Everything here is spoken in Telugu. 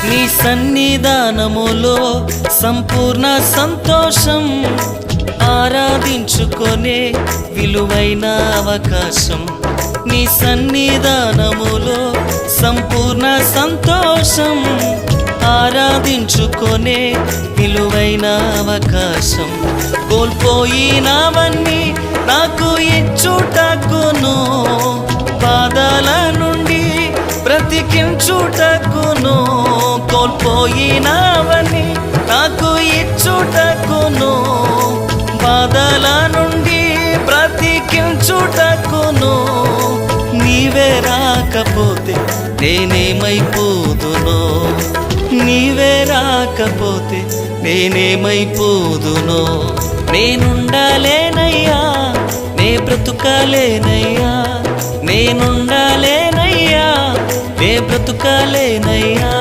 నీ సన్నిధానములో సంపూర్ణ సంతోషం, ఆరాధించుకొనే విలువైన అవకాశం. నీ సన్నిధానములో సంపూర్ణ సంతోషం, ఆరాధించుకొనే విలువైన అవకాశం. కోల్పోయినవన్నీ నాకు ఇచ్చుటకును, బాధల నుండి బ్రతికించుటకును. కోల్పోయినవన్నీ నాకు ఇచ్చుటకును, బాధల నుండి బ్రతికించుటకును. నీవే రాకపోతే నేనేమైపోదునో, నీవే రాకపోతే నేనేమైపోదునో. నేనుండాలేనయ్యా, నే బ్రతుకాలేనయ్యా, నేనుండాలేనయ్యా, నే బ్రతుకాలేనయ్యా.